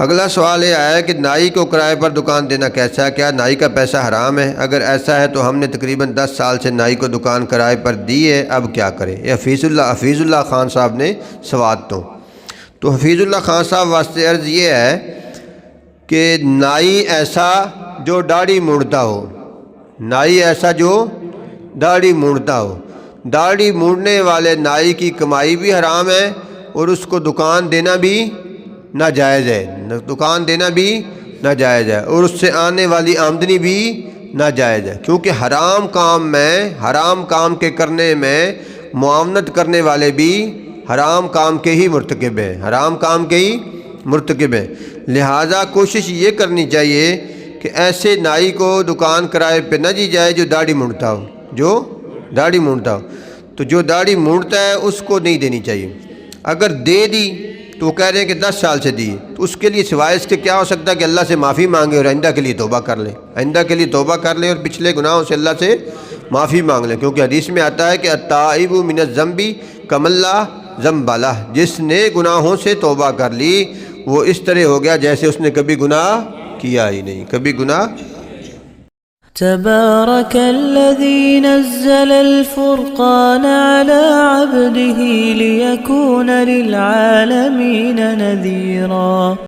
اگلا سوال یہ آیا کہ نائی کو کرائے پر دکان دینا کیسا ہے؟ کیا نائی کا پیسہ حرام ہے؟ اگر ایسا ہے تو ہم نے تقریباً 10 سال سے نائی کو دکان کرائے پر دی ہے، اب کیا کریں؟ یہ حفیظ اللہ خان صاحب نے سوات تو حفیظ اللہ خان صاحب واسطے عرض یہ ہے کہ نائی ایسا جو داڑھی مونڈتا ہو، نائی ایسا جو داڑھی مونڈتا ہو، داڑھی مونڈنے والے نائی کی کمائی بھی حرام ہے اور اس کو دکان دینا بھی ناجائز ہے، دکان دینا بھی ناجائز ہے، اور اس سے آنے والی آمدنی بھی ناجائز ہے، کیونکہ حرام کام کے کرنے میں معاونت کرنے والے بھی حرام کام کے ہی مرتکب ہیں، حرام کام کے ہی مرتکب ہیں۔ لہٰذا کوشش یہ کرنی چاہیے کہ ایسے نائی کو دکان کرائے پہ نہ دی جائے جو داڑھی مونڈتا ہو، تو جو داڑھی مونڈتا ہے اس کو نہیں دینی چاہیے۔ اگر دے دی تو وہ کہہ رہے ہیں کہ 10 سال سے دی، تو اس کے لیے سوائے اس کے کیا ہو سکتا ہے کہ اللہ سے معافی مانگے اور آئندہ کے لیے توبہ کر لیں، اور پچھلے گناہوں سے اللہ سے معافی مانگ لیں، کیونکہ حدیث میں آتا ہے کہ التائب من الذنب کمن لا ذنب لہ، جس نے گناہوں سے توبہ کر لی وہ اس طرح ہو گیا جیسے اس نے کبھی گناہ کیا ہی نہیں، کبھی گناہ۔ تبارك الذي نزل الفرقان على عبده ليكون للعالمين نذيرا